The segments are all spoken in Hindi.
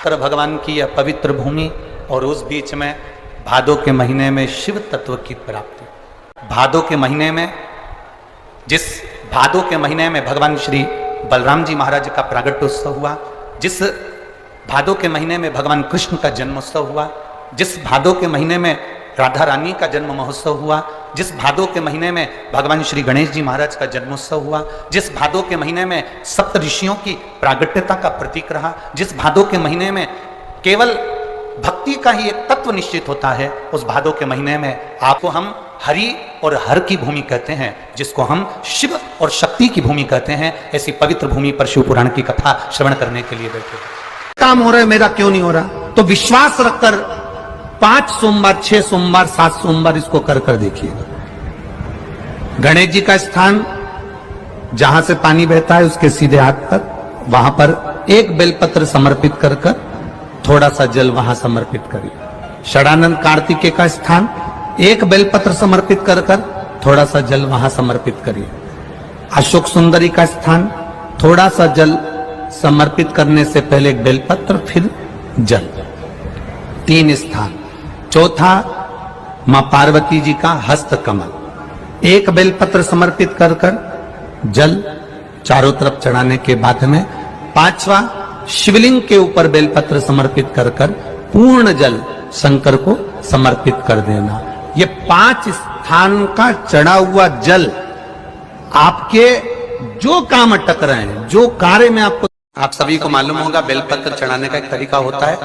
कर भगवान की यह पवित्र भूमि और उस बीच में भादों के महीने में शिव तत्व की प्राप्ति। भादों के महीने में जिस भादों के महीने में भगवान श्री बलराम जी महाराज का प्रागट्योत्सव हुआ, जिस भादों के महीने में भगवान कृष्ण का जन्मोत्सव हुआ, जिस भादों के महीने में राधा रानी का जन्म महोत्सव हुआ, जिस भादों के महीने में भगवान श्री गणेश जी महाराज का जन्मोत्सव हुआ, जिस भादों के महीने में सप्त ऋषियों की प्रागट्यता का प्रतीक रहा, जिस भादों के महीने में केवल भक्ति का ही एक तत्व निश्चित होता है, उस भादों के महीने में आपको हम हरि और हर की भूमि कहते हैं, जिसको हम शिव और शक्ति की भूमि कहते हैं। ऐसी पवित्र भूमि पर शिव पुराण की कथा श्रवण करने के लिए बैठे। काम हो रहा है, मेरा क्यों नहीं हो रहा? तो विश्वास रखकर 5 सोमवार, 6 सोमवार, 7 सोमवार इसको कर देखिएगा। गणेश जी का स्थान जहां से पानी बहता है उसके सीधे हाथ पर, वहां पर एक बेलपत्र समर्पित कर थोड़ा सा जल वहां समर्पित करिए। षडानंद कार्तिकेय का स्थान एक बेलपत्र समर्पित कर थोड़ा सा जल वहां समर्पित करिए। अशोक सुंदरी का स्थान थोड़ा सा जल समर्पित करने से पहले एक बेलपत्र, फिर जल। 3 स्थान। चौथा मां पार्वती जी का हस्त कमल, एक बेलपत्र समर्पित कर जल चारों तरफ चढ़ाने के बाद में 5वां शिवलिंग के ऊपर बेलपत्र समर्पित कर पूर्ण जल शंकर को समर्पित कर देना। ये 5 स्थान का चढ़ा हुआ जल आपके जो काम अटक रहे हैं, जो कार्य में आपको, आप सभी को मालूम होगा बेलपत्र चढ़ाने का एक तरीका होता है।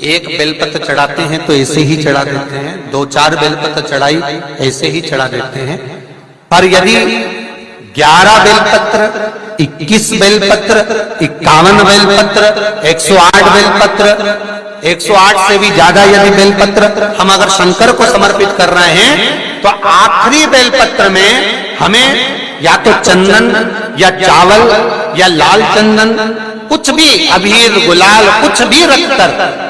एक बेलपत्र चढ़ाते हैं तो ऐसे ही चढ़ा देते हैं, 2-4 बेलपत्र चढ़ाई ऐसे ही चढ़ा देते हैं। और यदि 11 बेलपत्र, 21 बेलपत्र, 51 बेलपत्र, 108 बेलपत्र, 108 से भी ज्यादा यदि बेलपत्र हम अगर शंकर को समर्पित कर रहे हैं, तो आखिरी बेलपत्र में हमें या तो चंदन या चावल या लाल चंदन, कुछ भी अबीर गुलाल कुछ भी रखकर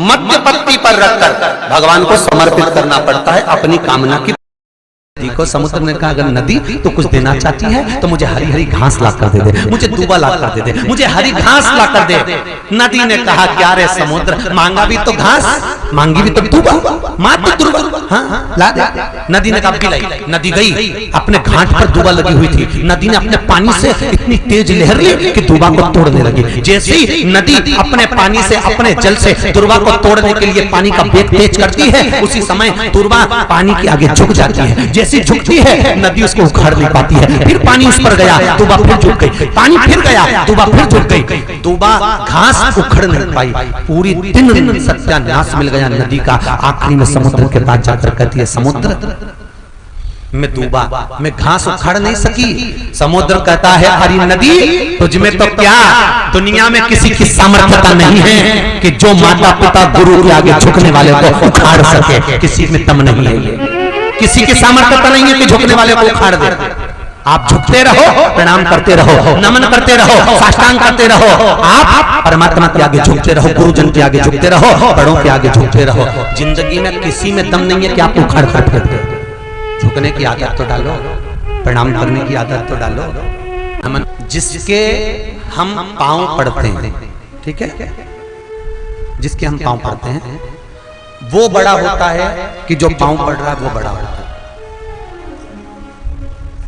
मध्य पत्ती पर रखकर भगवान को समर्पित करना पड़ता है अपनी कामना की। नदी को समुद्र ने कहा अगर नदी तो कुछ देना चाहती है तो मुझे हरी हरी घास ला कर दे दे, मुझे दूबा ला कर दे दे, मुझे हरी घास ला कर दे। नदी ने कहा क्या रे समुद्र, मांगा भी तो घास, मांगी भी तो दूबा, मात्र दूबा, हाँ ला दे। नदी ने कहा पिलाई। नदी गई, अपने घाट पर दूबा लगी हुई थी, नदी ने अपने पानी से इतनी तेज लहर ली कि दूबा को तोड़ने लगी। जैसे ही नदी अपने पानी से, अपने जल से दूबा को तोड़ने के लिए पानी का वेग तेज करती है, उसी समय दूबा पानी के आगे झुक जाती है। जैसी झुकती है नदी उसको उखाड़ नहीं पाती है, फिर पानी उस पर गया, दूबा फिर झुक गई, पानी फिर गया, दूबा फिर झुक गई, दूबा घास उखड़ नहीं पाई। पूरी दिन सत्यानाश मिल गया नदी का। आखिरी में समुद्र के पास जाकर कहती है समुद्र मैं दूबा, मैं घास उखाड़ नहीं सकी। समुद्र कहता है हरी नदी तुझमें तो क्या दुनिया में किसी की सामर्थ्यता नहीं है कि जो माता पिता गुरु के आगे झुकने वाले को उखाड़ सके, किसी में दम नहीं है, ये किसी की सामर्थ्यता नहीं है कि झुकने वाले को उखाड़ दे। आप झुकते रहो, प्रणाम करते रहो, नमन करते रहो, साष्टांग करते रहो, आप परमात्मा के आगे झुकते रहो, गुरुजन के आगे झुकते रहो, बड़ों के आगे झुकते रहो। जिंदगी में किसी में दम नहीं है कि आप उखाड़ कर दे। झुकने की आदत तो डालो, प्रणाम करने की आदत तो डालो, नमन। जिसके हम पांव पड़ते हैं, ठीक है, जिसके हम पांव पड़ते हैं वो बड़ा होता है कि जो पांव पड़ रहा है वो बड़ा होता है।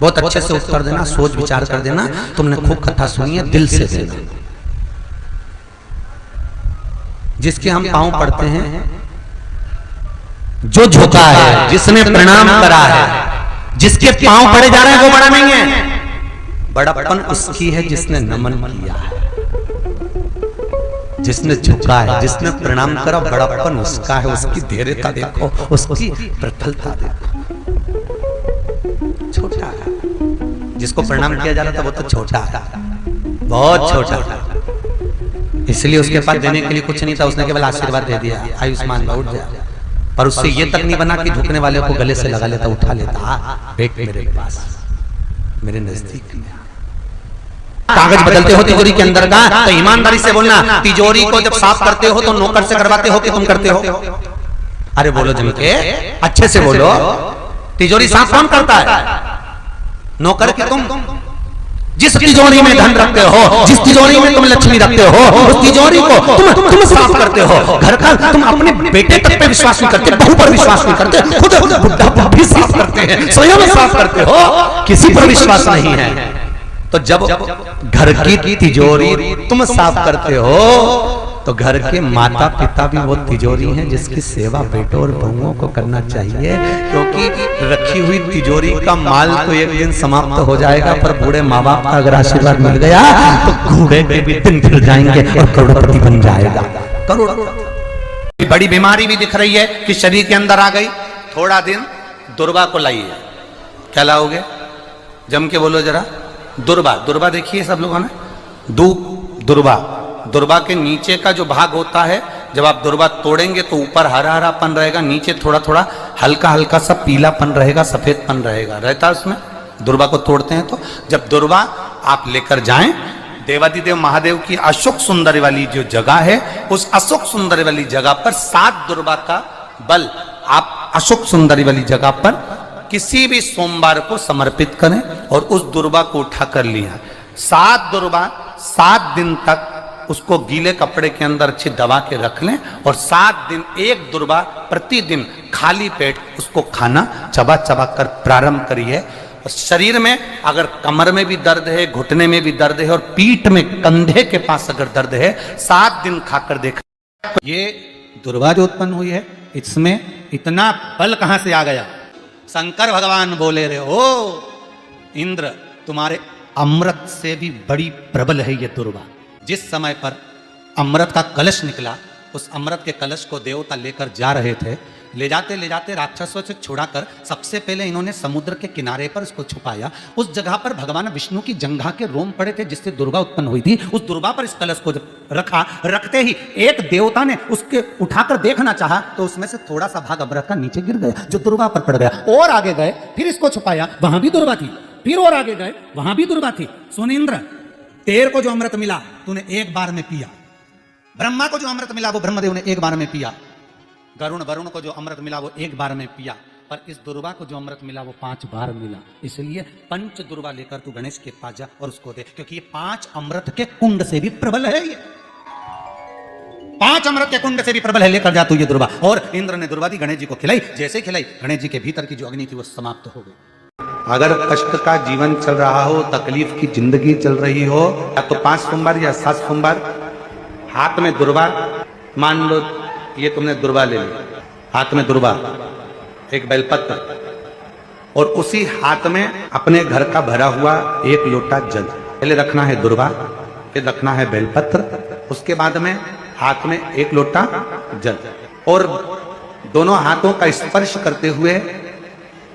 बहुत अच्छे से उत्तर देना, सोच विचार कर देना। तुमने खूब कथा सुनी है, दिल से देना। जिसके हम पांव पड़ते हैं, जो झुका है, जिसने प्रणाम करा है, जिसके पांव पड़े जा रहे हैं वो बड़ा नहीं है। बड़ापन उसकी है जिसने नमन किया है, जिसने झुका है, जिसने प्रणाम करा। बड़ापन उसका है, उसकी धैर्यता देखो, उसकी प्रफुल्लता देखो। छोटा है, जिसको प्रणाम किया जा रहा था वो तो छोटा है, बहुत छोटा था। इसलिए उसके पास देने के लिए कुछ नहीं था, उसने केवल आशीर्वाद दे दिया, आयुष्मान उठ जा। पर उससे ये तक नहीं बना कि झुकने वाले को गले से लगा लेता, उठा लेता, बेट मेरे पास, मेरे नजदीक में। कागज बदलते हो तिजोरी के अंदर का, तो ईमानदारी से बोलना, तिजोरी को जब साफ करते हो तो नौकर से करवाते हो कि तुम करते हो? अरे बोलो जम के, अच्छे से बोलो। तिजोरी साफ कौन करता है? नौकर की तुम? जिस तिजोरी में धन रखते हो, जिस तिजोरी में तुम लक्ष्मी रखते हो, उस तिजोरी को तुम साफ करते हो। घर का तुम अपने बेटे तक पे विश्वास नहीं करते, बहू पर विश्वास नहीं करते, खुद बुढ़ा भी साफ करते हैं, स्वयं साफ करते हो, किसी पर विश्वास नहीं है। तो जब घर की तिजोरी तुम साफ करते हो तो घर के माता पिता भी वो तिजोरी हैं जिसकी सेवा बेटों और बहुओं को करना चाहिए, क्योंकि रखी हुई तिजोरी का माल तो एक दिन समाप्त हो जाएगा, पर बूढ़े माँ बाप का अगर आशीर्वाद मिल गया तो घोड़े के भी दिन फिर जाएंगे और करोड़पति बन जाएगा। करोड़ बड़ी बीमारी भी दिख रही है कि शरीर के अंदर आ गई, थोड़ा दिन दुर्वा को लाइए। क्या लाओगे? जम के बोलो जरा। दुर्वा। दुर्वा देखिए सब लोगों ने, दुर्वा। दुर्वा के नीचे का जो भाग होता है, जब आप दुर्वा तोड़ेंगे तो ऊपर हरा हरापन रहेगा, नीचे थोड़ा थोड़ा हल्का हल्का सा पीलापन रहेगा, सफेदपन रहेगा, रहता है उसमें। दुर्वा को तोड़ते हैं तो जब दुर्वा आप लेकर जाएं, देवादिदेव महादेव की अशोक सुंदरी वाली जो जगह है, उस अशोक सुंदरी वाली जगह पर 7 दुर्वा का बल आप अशोक सुंदरी वाली जगह पर किसी भी सोमवार को समर्पित करें और उस दुर्वा को उठा कर लिया। 7 दुर्वा 7 दिन तक उसको गीले कपड़े के अंदर अच्छी दबा के रख लें और 7 दिन एक दुर्वा प्रतिदिन खाली पेट उसको खाना चबा चबा कर प्रारंभ करिए। और शरीर में अगर कमर में भी दर्द है, घुटने में भी दर्द है और पीठ में कंधे के पास अगर दर्द है, 7 दिन खाकर देखा। ये दुर्वा जो उत्पन्न हुई है, इसमें इतना बल कहां से आ गया? शंकर भगवान बोले रहे हो इंद्र, तुम्हारे अमृत से भी बड़ी प्रबल है ये दुर्वा। जिस समय पर अमृत का कलश निकला, उस अमृत के कलश को देवता लेकर जा रहे थे, ले जाते राक्षसों से छुड़ाकर सबसे पहले इन्होंने समुद्र के किनारे पर उसको छुपाया। उस जगह पर भगवान विष्णु की जंघा के रोम पड़े थे जिससे दुर्वा उत्पन्न हुई थी। उस दुर्वा पर इस कलश को जब रखा, रखते ही एक देवता ने उसके उठाकर देखना चाहा तो उसमें से थोड़ा सा भाग अमृत का नीचे गिर गया, जो दुर्वा पर पड़ गया। और आगे गए, फिर इसको छुपाया, वहां भी दुर्वा थी। फिर और आगे गए, वहां भी दुर्वा थी। सुन इंद्र, तेर को जो अमृत मिला तूने एक बार में पिया। ब्रह्मा को जो अमृत मिला वो ब्रह्मदेव ने एक बार में पिया। वरुण को जो अमृत मिला वो एक बार में पिया। पर इस दुर्वा को जो अमृत मिला वो 5 बार मिला। इसलिए 5 दुर्वा लेकर तू गणेश के पास जा और उसको दे, क्योंकि ये 5 अमृत के कुंड से भी प्रबल है। ये 5 अमृत के कुंड से भी प्रबल है, लेकर जा तू ये दुर्वा। और इंद्र ने दुर्वा दी, गणेश जी को खिलाई। जैसे खिलाई, गणेश जी के भीतर की जो अग्नि थी वो समाप्त हो गई। अगर कष्ट का जीवन चल रहा हो, तकलीफ की जिंदगी चल रही हो, या तो 5 सोमवार या 7 सोमवार हाथ में दुर्वा, मान लो ये तुमने दुर्वा ले ली, हाथ में दुर्वा, एक बेलपत्र, और उसी हाथ में अपने घर का भरा हुआ 1 लोटा जल। पहले रखना है दुर्वा, फिर रखना है बेलपत्र, उसके बाद में हाथ में 1 लोटा जल, और दोनों हाथों का स्पर्श करते हुए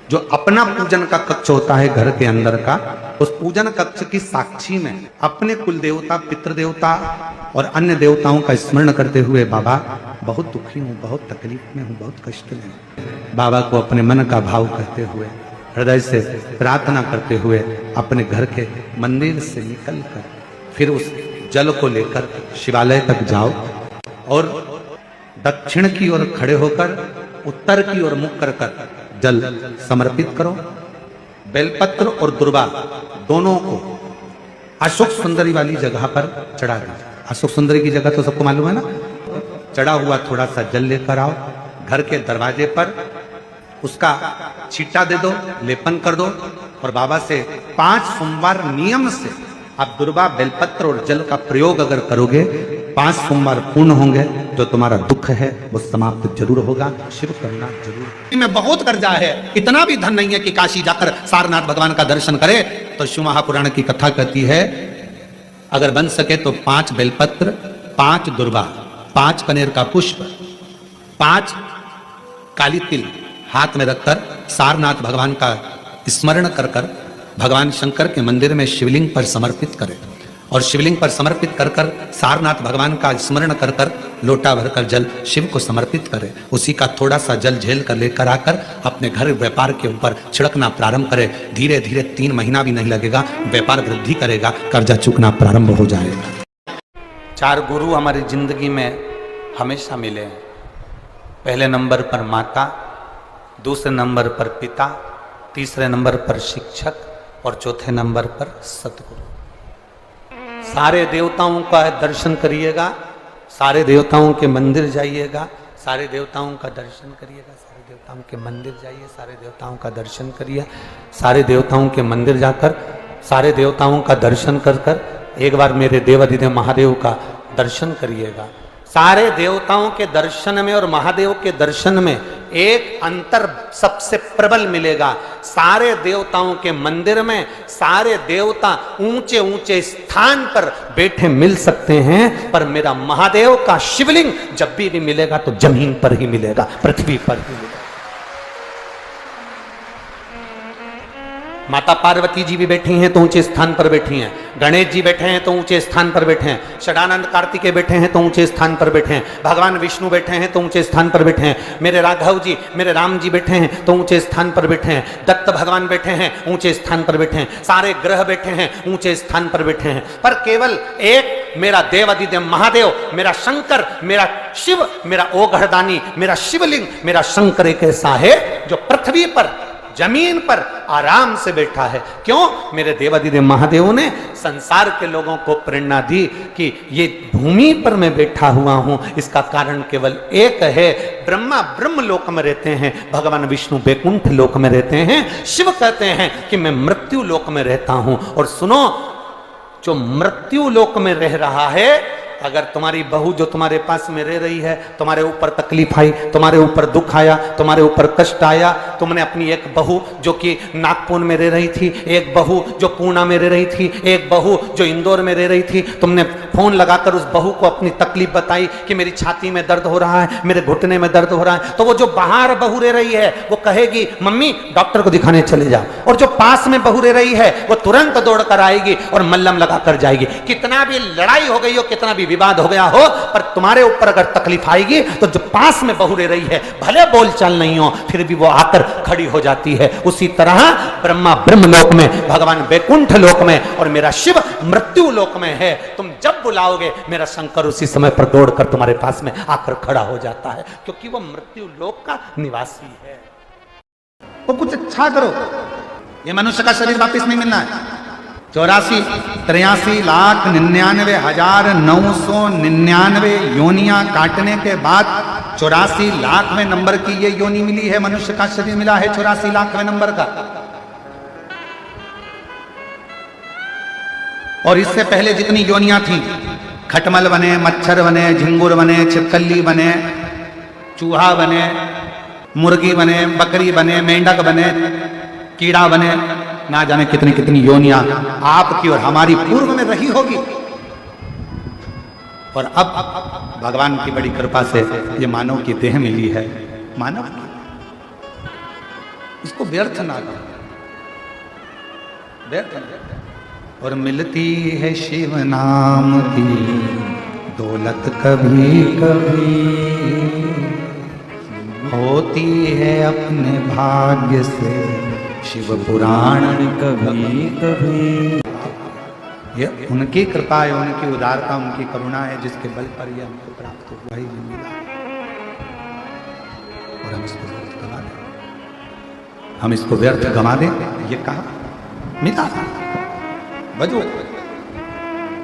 जो अपना पूजन का कक्ष होता है घर के अंदर का, उस पूजन कक्ष की साक्षी में अपने कुल देवता, पितृ देवता और अन्य देवताओं का स्मरण करते हुए, बाबा बहुत दुखी हूँ, बहुत तकलीफ में हूँ, बहुत कष्ट में हूँ, बाबा को अपने मन का भाव कहते हुए, हृदय से प्रार्थना करते हुए अपने घर के मंदिर से निकल कर फिर उस जल को लेकर शिवालय तक जाओ और दक्षिण की ओर खड़े होकर उत्तर की ओर मुख कर जल समर्पित करो। बेलपत्र और दुर्वा दोनों को अशोक सुंदरी वाली जगह पर चढ़ा दीजिए। अशोक सुंदरी की जगह तो सबको मालूम है ना। चढ़ा हुआ थोड़ा सा जल लेकर आओ, घर के दरवाजे पर उसका छींटा दे दो, लेपन कर दो, और बाबा से 5 सोमवार नियम से आप दुर्वा, बेलपत्र और जल का प्रयोग अगर करोगे, 5 सोमवार पूर्ण होंगे, जो तुम्हारा दुख है वो समाप्त जरूर होगा। शिव करना जरूर। में बहुत कर्जा है, इतना भी धन नहीं है कि काशी जाकर सारनाथ भगवान का दर्शन करे। तो शिव महापुराण की कथा कहती है, अगर बन सके तो 5 बेलपत्र, 5 दुर्वा, 5 कनेर का पुष्प, 5 काली तिल हाथ में रखकर सारनाथ भगवान का स्मरण कर कर भगवान शंकर के मंदिर में शिवलिंग पर समर्पित करें, और शिवलिंग पर समर्पित कर कर सारनाथ भगवान का स्मरण कर कर लोटा भरकर जल शिव को समर्पित करें। उसी का थोड़ा सा जल झेल कर लेकर आकर अपने घर व्यापार के ऊपर छिड़कना प्रारंभ करें। धीरे धीरे 3 महीना भी नहीं लगेगा, व्यापार वृद्धि करेगा, कर्जा चुकना प्रारंभ हो जाएगा। 4 गुरु हमारी जिंदगी में हमेशा मिले हैं। पहले नंबर पर माता, दूसरे नंबर पर पिता, तीसरे नंबर पर शिक्षक और चौथे नंबर पर सतगुरु। सारे देवताओं का दर्शन करिएगा, सारे देवताओं के मंदिर जाइएगा, सारे देवताओं का दर्शन करिएगा, सारे देवताओं के मंदिर जाइए, सारे देवताओं का दर्शन करिए, सारे देवताओं के मंदिर जाकर सारे देवताओं का दर्शन कर कर एक बार मेरे देवाधिदेव महादेव का दर्शन करिएगा। सारे देवताओं के दर्शन में और महादेव के दर्शन में एक अंतर सबसे प्रबल मिलेगा। सारे देवताओं के मंदिर में सारे देवता ऊंचे ऊंचे स्थान पर बैठे मिल सकते हैं, पर मेरा महादेव का शिवलिंग जब भी मिलेगा तो जमीन पर ही मिलेगा, पृथ्वी पर ही मिलेगा। माता पार्वती जी भी बैठी हैं तो ऊंचे स्थान पर बैठी हैं, गणेश जी बैठे हैं तो ऊंचे स्थान पर बैठे हैं, षडानंद कार्तिकेय बैठे हैं तो ऊंचे स्थान पर बैठे हैं, भगवान विष्णु बैठे हैं तो ऊंचे स्थान पर बैठे हैं, मेरे राघव जी मेरे राम जी बैठे हैं तो ऊंचे स्थान पर बैठे हैं, दत्त भगवान बैठे हैं ऊंचे स्थान पर बैठे हैं, सारे ग्रह बैठे हैं ऊंचे स्थान पर बैठे हैं, पर केवल एक मेरा देवाधिदेव महादेव, मेरा शंकर, मेरा शिव, मेरा ओघड़दानी, मेरा शिवलिंग, मेरा शंकर एक ऐसा है जो पृथ्वी पर जमीन पर आराम से बैठा है। क्यों? मेरे देवाधिदेव महादेव ने संसार के लोगों को प्रेरणा दी कि ये भूमि पर मैं बैठा हुआ हूं, इसका कारण केवल एक है। ब्रह्मा ब्रह्म लोक में रहते हैं, भगवान विष्णु बैकुंठ लोक में रहते हैं, शिव कहते हैं कि मैं मृत्यु लोक में रहता हूं। और सुनो, जो मृत्यु लोक में रह रहा है, अगर तुम्हारी बहू जो तुम्हारे पास में रह रही है, तुम्हारे ऊपर तकलीफ आई, तुम्हारे ऊपर दुख आया, तुम्हारे ऊपर कष्ट आया, तुमने अपनी एक बहू जो कि नागपुर में रह रही थी, एक बहू जो पूना में रह रही थी, एक बहू जो इंदौर में रह रही थी, तुमने फोन लगाकर उस बहू को अपनी तकलीफ बताई कि मेरी छाती में दर्द हो रहा है, मेरे घुटने में दर्द हो रहा है, तो वो जो बाहर बहू रह रही है वो कहेगी मम्मी डॉक्टर को दिखाने चले जाओ, और जो पास में बहू रह रही है वो तुरंत दौड़ कर आएगी और मल्लम लगा कर जाएगी। कितना भी लड़ाई हो गई हो, कितना भी विवाद हो गया हो, पर तुम्हारे ऊपर अगर तकलीफ आएगी तो जो पास में बहू रह रही है, भले बोलचाल नहीं हो, फिर भी वो आकर खड़ी हो जाती है। उसी तरह ब्रह्मा ब्रह्म लोक में, भगवान बैकुंठ लोक में और मेरा शिव मृत्यु लोक में है। तुम जब बुलाओगे मेरा शंकर उसी समय पर दौड़कर तुम्हारे पास में आकर खड़ा हो जाता है, क्योंकि वो मृत्यु लोक का निवासी है। वो कुछ अच्छा करो, ये मनुष्य का शरीर वापस नहीं मिलना है। 84,93,999 योनियां काटने के बाद 84,00,000वें नंबर की ये योनि मिली है, मनुष्य का शरीर मिला है 84,00,000वें नंबर का। और इससे पहले जितनी योनियां थी, खटमल बने, मच्छर बने, झिंगुर बने, छिपकली बने, चूहा बने, मुर्गी बने, बकरी बने, मेंढक बने, कीड़ा बने, ना जाने कितनी कितनी योनियां आपकी और हमारी पूर्व में रही होगी। और अब भगवान की बड़ी कृपा से ये मानव की देह मिली है, मानव इसको व्यर्थ ना करो, व्यर्थ ना। और मिलती है शिव नाम की दौलत कभी कभी, होती है अपने भाग्य से शिव पुराण कभी कभी। ये उनकी कृपा है, उनकी उदारता, उनकी करुणा है, जिसके बल पर यह हमको प्राप्त हुआ ही मिला। और हम इसको व्यर्थ गंवा दें, हम इसको व्यर्थ गंवा दें, ये कहा मिला। बजो,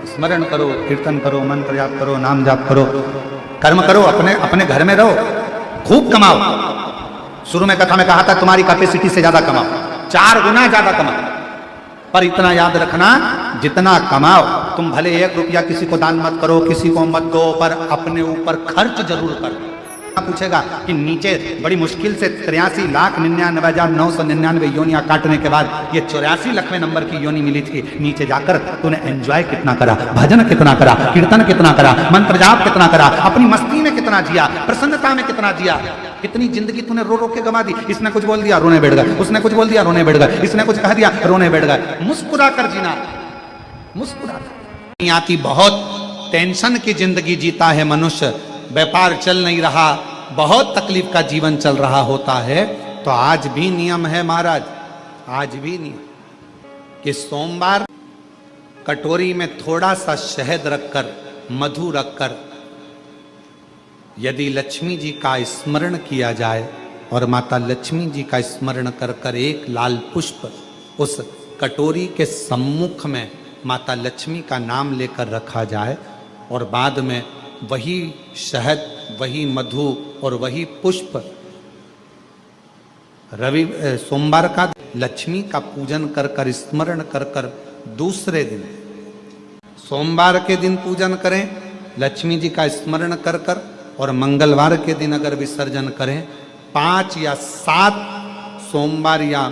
स्मरण करो, कीर्तन करो, मंत्र जाप करो, नाम जाप करो, कर्म करो, अपने अपने घर में रहो, खूब कमाओ। शुरू में कथा में कहा था तुम्हारी कैपेसिटी से ज्यादा कमाओ, 4 गुना ज्यादा कमाओ, पर इतना याद रखना जितना कमाओ तुम भले 1 रुपया किसी को दान मत करो, किसी को मत दो, पर अपने ऊपर खर्च जरूर करो। पूछेगा कि नीचे बड़ी मुश्किल से 83,99,999 योनियां काटने के बाद ये 84,00,000वें नंबर की योनि मिली थी, नीचे जाकर तूने एंजॉय कितना करा, भजन कितना करा, कीर्तन कितना करा, मंत्र जाप कितना करा, अपनी मस्ती में कितना जिया, प्रसन्नता में कितना जिया, कितनी जिंदगी तूने रो रो के गंवा दी। इसने कुछ बोल दिया रोने बैठ गए, उसने कुछ बोल दिया रोने बैठ गए, इसने कुछ कह दिया रोने बैठ गए। मुस्कुरा कर जीना, मुस्कुरा कर। आती बहुत टेंशन की जिंदगी जीता है मनुष्य, व्यापार चल नहीं रहा, बहुत तकलीफ का जीवन चल रहा होता है, तो आज भी नियम है महाराज, आज भी नियम कि सोमवार कटोरी में थोड़ा सा शहद रखकर, मधु रखकर, यदि लक्ष्मी जी का स्मरण किया जाए और माता लक्ष्मी जी का स्मरण कर कर एक लाल पुष्प उस कटोरी के सम्मुख में माता लक्ष्मी का नाम लेकर रखा जाए और बाद में वही शहद, वही मधु और वही पुष्प सोमवार का लक्ष्मी का पूजन कर कर, स्मरण कर कर, दूसरे दिन सोमवार के दिन पूजन करें लक्ष्मी जी का स्मरण कर कर, और मंगलवार के दिन अगर विसर्जन करें, 5 या 7 सोमवार या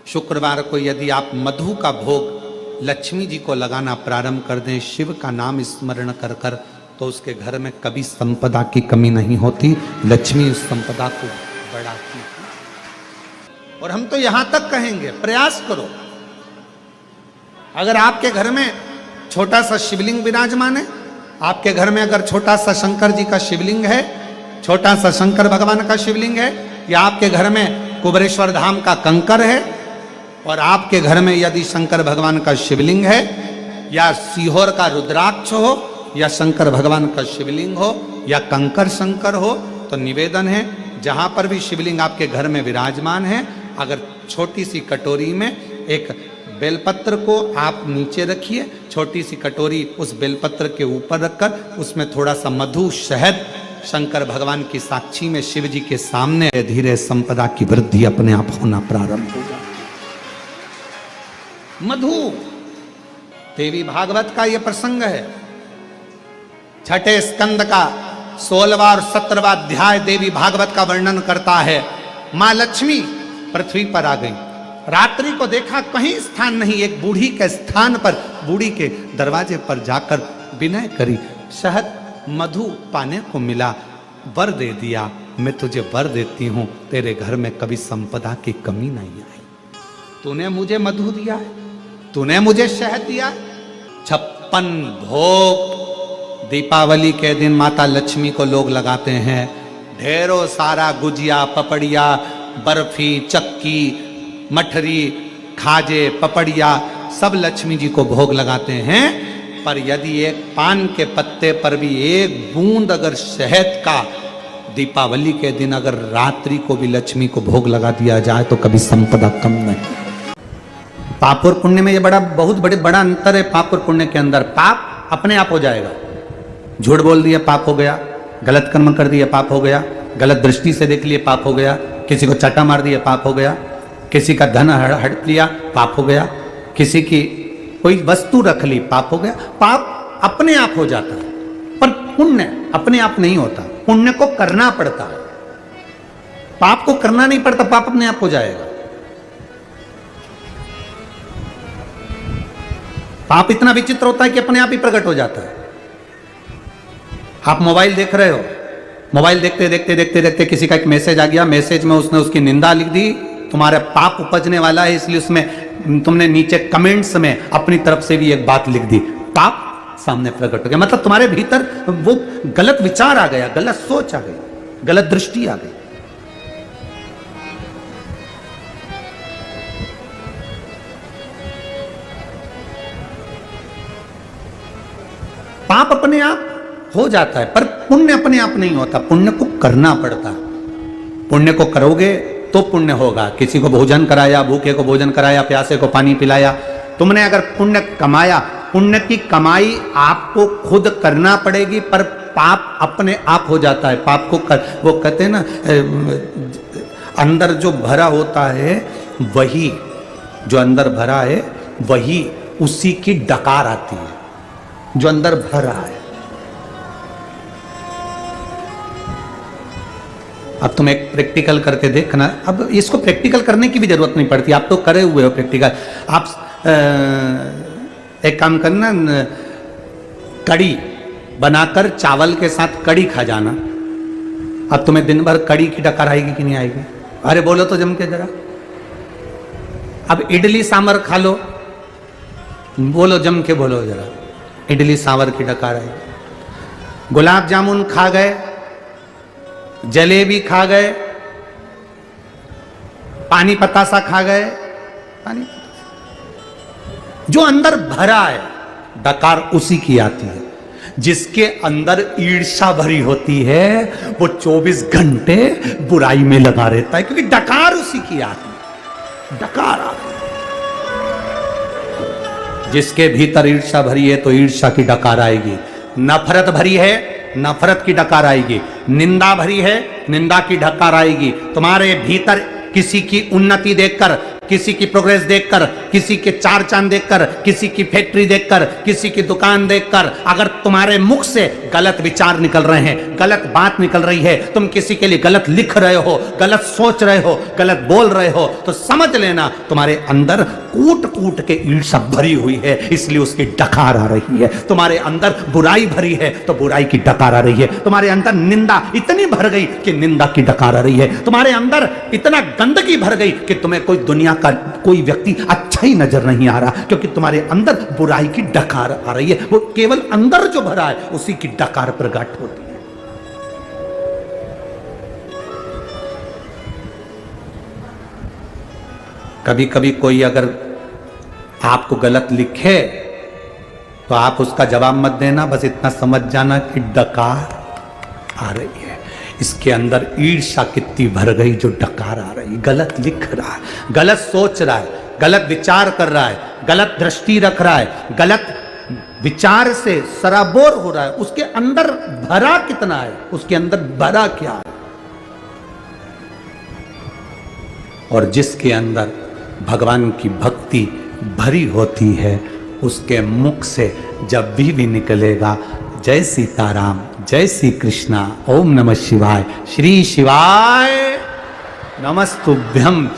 शुक्रवार को यदि आप मधु का भोग लक्ष्मी जी को लगाना प्रारंभ कर दें, शिव का नाम स्मरण कर कर, तो उसके घर में कभी संपदा की कमी नहीं होती, लक्ष्मी उस संपदा को बढ़ाती है। और हम तो यहां तक कहेंगे, प्रयास करो, अगर आपके घर में छोटा सा शिवलिंग विराजमान है, आपके घर में अगर छोटा सा शंकर जी का शिवलिंग है, छोटा सा शंकर भगवान का शिवलिंग है, या आपके घर में कुबेरेश्वर धाम का कंकर है, और आपके घर में यदि शंकर भगवान का शिवलिंग है, या सीहोर का रुद्राक्ष हो, या शंकर भगवान का शिवलिंग हो, या कंकर शंकर हो, तो निवेदन है जहां पर भी शिवलिंग आपके घर में विराजमान है, अगर छोटी सी कटोरी में एक बेलपत्र को आप नीचे रखिए, छोटी सी कटोरी उस बेलपत्र के ऊपर रखकर उसमें थोड़ा सा मधु, शहद, शंकर भगवान की साक्षी में शिव जी के सामने, धीरे संपदा की वृद्धि अपने आप होना प्रारंभ होगा। मधु, देवी भागवत का यह प्रसंग है, छठे स्कंद का 16वां और 17वां अध्याय देवी भागवत का वर्णन करता है। मां लक्ष्मी पृथ्वी पर आ गई, रात्रि को देखा कहीं स्थान नहीं, एक बूढ़ी के स्थान पर, बूढ़ी के दरवाजे पर जाकर विनय करी, शहद मधु पाने को मिला, वर दे दिया, मैं तुझे वर देती हूं, तेरे घर में कभी संपदा की कमी नहीं आई। तूने मुझे मधु दिया है, तूने मुझे शहद दिया है। 56 भोग दीपावली के दिन माता लक्ष्मी को लोग लगाते हैं, ढेरों सारा गुजिया, पपड़िया, बर्फी, चक्की, मठरी, खाजे, पपड़िया सब लक्ष्मी जी को भोग लगाते हैं। पर यदि एक पान के पत्ते पर भी एक बूंद अगर शहद का दीपावली के दिन अगर रात्रि को भी लक्ष्मी को भोग लगा दिया जाए तो कभी संपदा कम नहीं। पाप और पुण्य में ये बहुत बड़ा अंतर है। पाप और पुण्य के अंदर पाप अपने आप हो जाएगा, झूठ बोल दिया पाप हो गया, गलत कर्म कर दिया पाप हो गया, गलत दृष्टि से देख लिए पाप हो गया, किसी को चाटा मार दिया पाप हो गया, किसी का धन हड़प लिया पाप हो गया, किसी की कोई वस्तु रख ली पाप हो गया। पाप अपने आप हो जाता है, पर पुण्य अपने आप नहीं होता, पुण्य को करना पड़ता है। पाप को करना नहीं पड़ता, पाप अपने आप हो जाएगा। पाप इतना विचित्र होता है कि अपने आप ही प्रकट हो जाता है। आप मोबाइल देख रहे हो, मोबाइल देखते देखते देखते देखते किसी का एक मैसेज आ गया, मैसेज में उसने उसकी निंदा लिख दी, तुम्हारा पाप उपजने वाला है, इसलिए उसमें तुमने नीचे कमेंट्स में अपनी तरफ से भी एक बात लिख दी, पाप सामने प्रकट हो गया। मतलब तुम्हारे भीतर वो गलत विचार आ गया, गलत सोच आ गई, गलत दृष्टि आ गई। पाप अपने आप हो जाता है, पर पुण्य अपने आप नहीं होता, पुण्य को करना पड़ता। पुण्य को करोगे तो पुण्य होगा। किसी को भोजन कराया, भूखे को भोजन कराया, प्यासे को पानी पिलाया, तुमने अगर पुण्य कमाया, पुण्य की कमाई आपको खुद करना पड़ेगी, पर पाप अपने आप हो जाता है। पाप को वो कहते हैं ना, अंदर जो भरा होता है वही, जो अंदर भरा है वही, उसी की डकार आती है, जो अंदर भरा है। अब तुम एक प्रैक्टिकल करके देखना। अब इसको प्रैक्टिकल करने की भी जरूरत नहीं पड़ती, आप तो करे हुए हो प्रैक्टिकल। आप एक काम करना, कड़ी बनाकर चावल के साथ कड़ी खा जाना। अब तुम्हें दिन भर कड़ी की डकार आएगी कि नहीं आएगी? अरे बोलो तो जम के जरा। अब इडली सांभर खा लो, बोलो जम के बोलो जरा, इडली सांभर की डकार आएगी। गुलाब जामुन खा गए, जलेबी खा गए, पानी पतासा खा गए, पानी जो अंदर भरा है डकार उसी की आती है। जिसके अंदर ईर्ष्या भरी होती है वो 24 घंटे बुराई में लगा रहता है, क्योंकि डकार उसी की आती है, डकार आती है। जिसके भीतर ईर्ष्या भरी है तो ईर्ष्या की डकार आएगी, नफरत भरी है नफरत की डकार आएगी, निंदा भरी है निंदा की डकार आएगी। तुम्हारे भीतर किसी की उन्नति देखकर, किसी की प्रोग्रेस देखकर, किसी के चार चांद देखकर, किसी की फैक्ट्री देखकर, किसी की दुकान देखकर अगर तुम्हारे मुख से गलत विचार निकल रहे हैं, गलत बात निकल रही है, तुम किसी के लिए गलत लिख रहे हो, गलत सोच रहे हो, गलत बोल रहे हो, तो समझ लेना तुम्हारे अंदर कूट कूट के ईर्ष्या भरी हुई है, इसलिए उसकी डकार आ रही है। तुम्हारे अंदर बुराई भरी है तो बुराई की डकार आ रही है। तुम्हारे अंदर निंदा इतनी भर गई कि निंदा की डकार आ रही है। तुम्हारे अंदर इतना गंदगी भर गई कि तुम्हें कोई दुनिया का कोई व्यक्ति अच्छा ही नजर नहीं आ रहा, क्योंकि तुम्हारे अंदर बुराई की डकार आ रही है। वो केवल अंदर जो भरा है उसी की डकार प्रकट होती है। कभी कभी कोई अगर आपको गलत लिखे तो आप उसका जवाब मत देना, बस इतना समझ जाना कि डकार आ रही है। इसके अंदर ईर्ष्या कितनी भर गई जो डकार आ रही, गलत लिख रहा है, गलत सोच रहा है, गलत विचार कर रहा है, गलत दृष्टि रख रहा है, गलत विचार से सराबोर हो रहा है। उसके अंदर भरा कितना है, उसके अंदर भरा क्या है। और जिसके अंदर भगवान की भक्ति भरी होती है उसके मुख से जब भी निकलेगा जय सीताराम, जय श्री कृष्णा, ओम नमः शिवाय, श्री शिवाय नमस्तुभ्यम।